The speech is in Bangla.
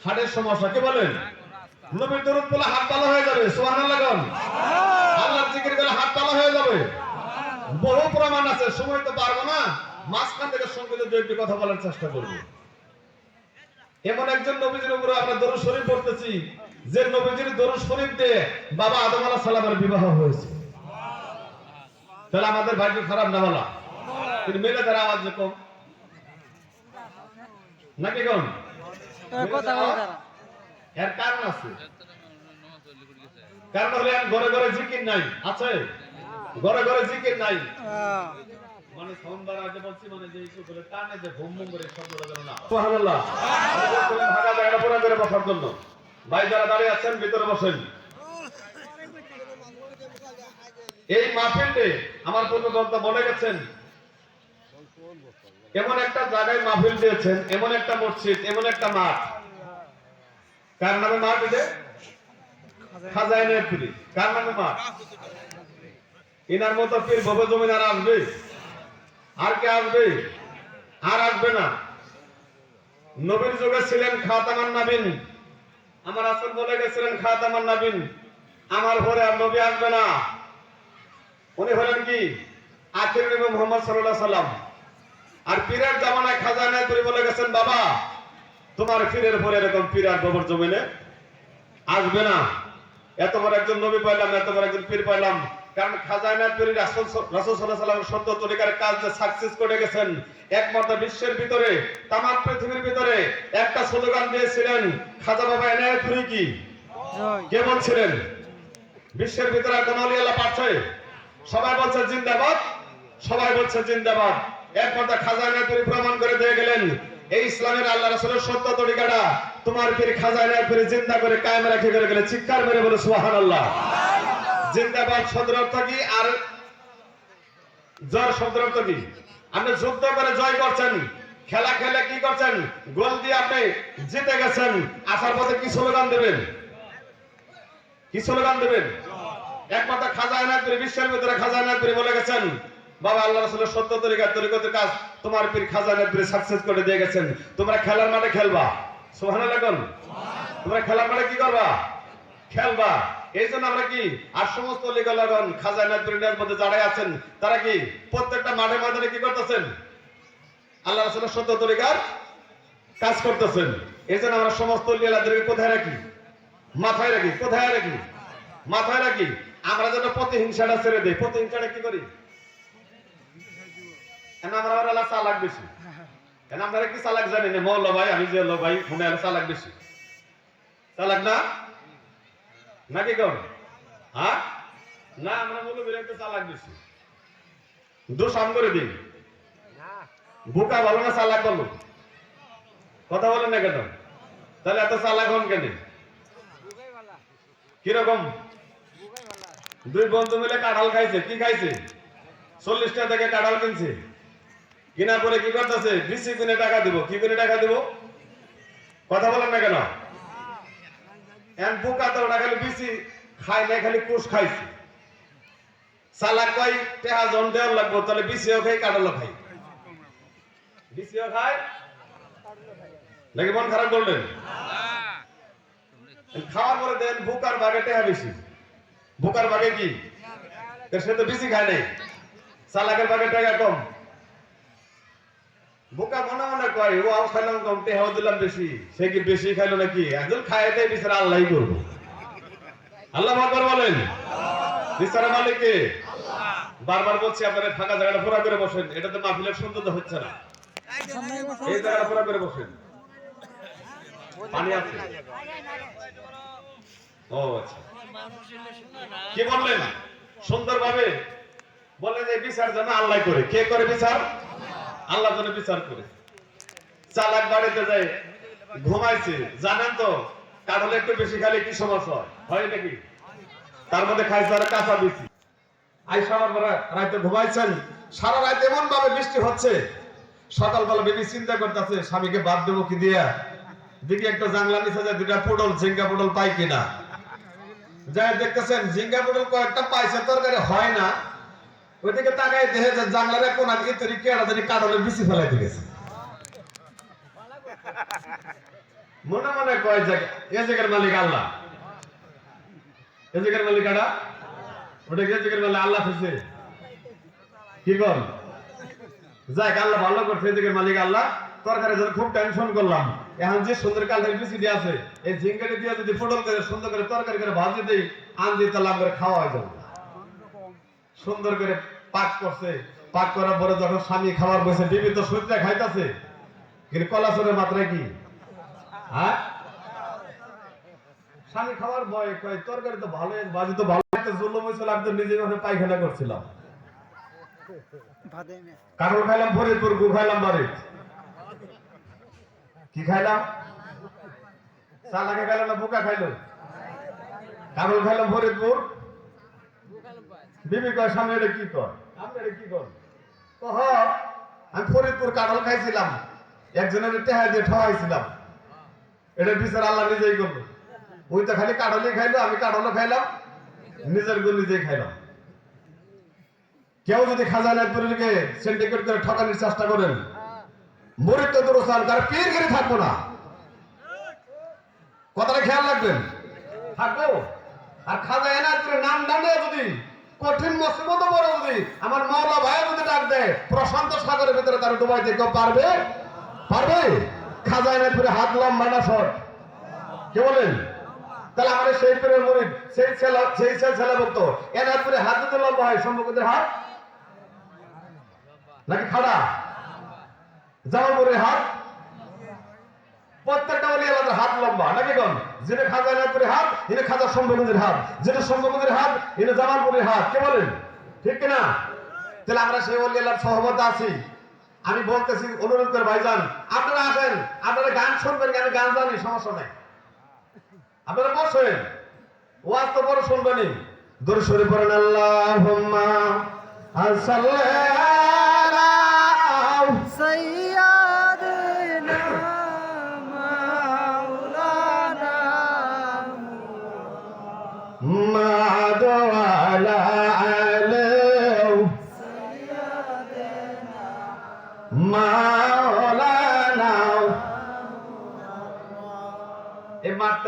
হার্টের সমস্যা, কে বলেন? নবীর দরুদ বলে হাত ভালো হয়ে যাবে, সুবহানাল্লাহ কোন। আল্লাহর জিকির করলে হাত ভালো হয়ে যাবে। বহু প্রমাণ আছে, সময় তো পারবো না, মাঝখান থেকে সংক্ষিপ্ত দু একটি কথা বলার চেষ্টা করব। এমন একজন নবীজির উপরে আমরা দরুদ শরীফ পড়তেছি, যে নবীজির দরুদ শরীফ দিয়ে বাবা আদম আলাইহিস সালামের বিবাহ হয়েছে। তাহলে আমাদের ভাগ্য খারাপ না বলা, কিন্তু মেলে তার আওয়াজ কম নাকি কোন কথা বলে এর কারণ আছে। কারণ হলে ঘরে ঘরে জিকির নাই আছে, ঘরে ঘরে জিকির নাই, মানে সোমবার আগে বলছি, মানে যে একটু বলে টানে যে ঘুম ঘুম করে শব্দটা যেন না। সুবহানাল্লাহ। ভাগা জায়গাটা পুরো করে বসার জন্য ভাই যারা দাঁড়িয়ে আছেন ভিতরে বসেন। এই মাহফিলতে আমার পূর্ণদন্তা বলে গেছেন, এমন একটা জায়গায় মাহফিল দিয়েছেন, এমন একটা মসজিদ, এমন একটা মাঠ। কার নামে মাঠ? এটা খাজাইনের পীর। কার নামে মাঠ? ইনার মতো পীর ভবে জমিন আর আসবে? আর কে আসবে? আর আসবে না। নবীর যুগে ছিলেন খাতামান নবীন, আমার রাসূল বলে গেছিলেন খাতামান নবীন, আমার পরে আর নবী আসবে না। উনি হলেন কি আখির নবী মুহাম্মদ সাল্লাল্লাহু আলাইহি সাল্লাম। আর পীরের জামানায় খাজানায় পীর বলে গেছেন, বাবা তোমার পীরের পরে এরকম পীর আর গোবর জমিনে আসবে না। এত বড় একজন নবী পাইলাম, এত বড় একজন পীর পাইলাম। কারণ খাজানায় পীর রাসূল সাল্লাল্লাহু আলাইহি সাল্লামের সত্য তরিকার কাজ যে সাকসেস করে গেছেন, একমাত্র বিশ্বের ভিতরে, তাম পৃথিবীর ভিতরে একটা স্লোগান দিয়েছিলেন, খাজা বাবা এনায়েত পীর কি কে বলছিলেন? বিশ্বের ভিতরে কোন ওলি আল্লাহ পাচ্ছে? সবাই বলছে জিন্দাবাদ, সবাই বলছে জিন্দাবাদ। একমাত্র খাজানায় পীর প্রমাণ করে দিয়ে গেলেন, এই ইসলামের আল্লাহ রাসূলের সত্য তরিকাটা তোমার পীর খাজানায় পীর জিন্দা করে কায়েম রেখে করে গেলে। চিৎকার মেরে বলে সুবহানাল্লাহ। জিন্দাবাদ শব্দের অর্থ কি? আর জয় শব্দের অর্থ কি? আপনি যুদ্ধ করে জয় করছেন, খেলা খেলে কি করছেন, গোল দিয়ে আপনি জিতে গেছেন, আসার পথে কি স্লোগান দেবেন? কি স্লোগান দেবেন? একমাত্র খাজানায় পীর বিশ্বের ভিতরে খাজানায় পীর বলে গেছেন, বাবা আল্লাহ রাসূলের সত্য তরিকার কাজ তোমার পীর খাজানায় পীর সাকসেস করে দিয়ে গেছেন। তোমরা খেলার মাঠে খেলবা, সুবহানাল্লাহ কোন। তোমরা খেলার মাঠে কি করবা? খেলবা। এই জন্য আমরা কি আর সমস্ত লিগলাগন খাজানায় পীরের মধ্যে যারা আছেন, তারা কি প্রত্যেকটা মাঠে ময়দানে কি করতেছেন? আল্লাহ রাসূলের সত্য তরিকার কাজ করতেছেন। এই জন্য আমরা সমস্ত লিগলাদেরকে কোথায় রাখি? মাথায় রাখি। কোথায় রাখি? মাথায় রাখি। আমরা যেন প্রতিহিংসাটা ছেড়ে দেই। প্রতিহিংসাটা কি করি? আমরা আল্লাহ চালাক বেশি। কেন আপনারা কি চালাক জানেন? মৌলা ভাই, আমি যে ভাই মনে হয় চালাক বেশি। চালাক না নাকি কোন? হ্যাঁ না, আমরা বলবো একটু চালাক বেশি। দোষ আম করে দিন। বোকা ভালো না চালাক বলো? কথা বলেন না কেন? তাহলে এত চালাক হন কেন? কিরকম? দুই বন্ধু মিলে কাঁঠাল খাইছে। কি খাইছে? 40 টাকা থেকে কাঁঠাল কিনছে। কিনা পরে কি করতেছে? বিসি কিনে টাকা দিব। কি কিনে টাকা দিব? কথা বলেন না কেন? এন বোকা তো ওটা খালি বিসি খাই না, খালি কুশ খাইছে। চালাক কই টেহা জন দেওয়ার লাগবো, তাহলে বিসিও খাই কাঁঠালও খাই। বিসিও খায় নাকি মন খারাপ করলেন? খাওয়ার পরে দেন বোকার ভাগে টেহা বেশি। বোকার ভাগে কি? সে তো বেশি খায় নাই, চালাকের ভাগে টাকা কম। বোকা মনে মনে কয় ও খাইলাম কম, টেহাও দিলাম বেশি। সে কি বেশি খাইলো নাকি? একজন খায় দেয়, বিচারা আল্লাহই করবো। আল্লাহ আকবার বলেন। বিচারা মালিক কে? বারবার বলছি আপনারা ফাঁকা জায়গাটা পুরো করে বসেন। এটাতে মাহফিলের সৌন্দর্য হচ্ছে না। এই জায়গাটা পুরো করে বসেন। পানি আছে? ও আচ্ছা। কি বললেন? সুন্দরভাবে বলে যে বিচার যেন আল্লাহ করে। কে করে বিচার? আল্লাহ যেন বিচার করে। চালাক বাড়িতে যায় ঘুমাইছে, জানেন তো কাঁঠাল একটু বেশি খালি কি সমস্যা হয় নাকি? তার মধ্যে খাইছে আর কাঁচা বেশি। আইসা রাতে ঘুমাইছেন, সারা রাত এমন ভাবে বৃষ্টি হচ্ছে, সকালবেলা বেবি চিন্তা করতেছে স্বামীকে বাদ দেবো কি দিয়া, দেখি একটা জানলা নিচে যায় দুটা পটল, ঝিঙ্গা পটল পাই কিনা। যাই দেখতেছেন ঝিঙ্গা পটল কয়েকটা পাইছে, তরকারি হয় না। ওইদিকে তাকাই দেখে যে জানলার কোনা দিকে তৈরি কেড়া জানি কাঁঠালের বিচি ফেলাই দিয়েছে। মনে মনে কয় জায়গা এ জায়গার মালিক আল্লাহ, এ জায়গার মালিক কারা? ওটা এ জায়গার মালিক আল্লাহ থেকে কি কর যাই আল্লাহ ভালো করছে, এ জায়গার মালিক আল্লাহ। তরকারি জন্য খুব টেনশন করলাম, এখন যে সুন্দর কালটা বিসিডি আছে এই ঝিঙ্গাটি দিয়ে যদি ফোটল করে সুন্দর করে তরকারি করে ভাজি দেই আন দিয়ে তাহলে করে খাওয়া হয়ে যাবে। সুন্দর করে পাক করছে, পাক করার পরে যখন স্বামী খাবার বসে বিবি তো সত্যি খাইতেছে, কিন্তু কলাচরের মাত্রায় কি হ্যাঁ স্বামী খাবার ভয় কয় তরকারি তো ভালো ভাজি তো ভালো একটা জুলুম হয়েছিল, আমি তো নিজে পায়খানা করছিলাম। কাঁঠাল খাইলাম ফরিদপুর, গু খাইলাম বাড়ি, কি খাইলাম চালাকে খাইলাম না বোকা খাইলো, কাঁঠাল খাইলাম ফরিদপুর। বিবি কয় সামনে এটা কি কর, আপনি এটা কি কর? আমি ফরিদপুর কাঁঠাল খাইছিলাম, একজনের টেহা দিয়ে ঠহাইছিলাম, এটা বিচার আল্লাহ নিজেই করলো। ওই তো খালি কাঁঠালই খাইলো, আমি কাঁঠালও খাইলাম, নিজের গুণ নিজেই খাইলাম। কেউ যদি খাজানাথপুরকে সিন্ডিকেট করে ঠকানোর চেষ্টা করেন, মরিদ তো দূরস্থান তার পীর গিরি থাকবো না, কথাটা খেয়াল রাখবেন, থাকবো। আর খাজা এনায়তপুরের নাম ডানে যদি কঠিন মুসিবত বড় যদি আমার মাওলা ভাই যদি ডাক দেয় প্রশান্ত সাগরের ভিতরে তার ডুবাইতে কেউ পারবে? পারবে? খাজা এনায়তপুরে হাত লম্বা না শর্ট? কে বলেন? তাহলে আমাদের সেই পীরের মরিদ সেই ছেলে বলতো এনায়তপুরে হাত যদি লম্বা হয় সম্পর্কদের হাত নাকি খাড়া? জামালপুরের হাত, প্রত্যেকটা ওলি আল্লাহর হাত লম্বা নাকি কোন? যিনি খাজা এনায়তপুরের হাত ইনি খাজা সম্পর্কদের হাত, যিনি সম্পর্কদের হাত ইনি জামালপুরের হাত। কে বলেন? ঠিক কিনা? তাহলে আমরা সেই ওলি আল্লাহর সহবত আছি। আমি বলতেছি অনুরোধ করে ভাইজান আপনারা আসেন, আপনারা গান শুনবেন, আমি গান জানি, সমস্যা নাই, আপনারা বসেন, ওয়াজ তো বড় শুনবেনই। দরুদ শরীফ পড়েন আল্লাহুম্মা সাল্লি আলা সাইয়্যিদিনা মাওলানা মুহাম্মদ ওয়া আলা আলি সাইয়্যিদিনা মাওলানা। এই মাত্র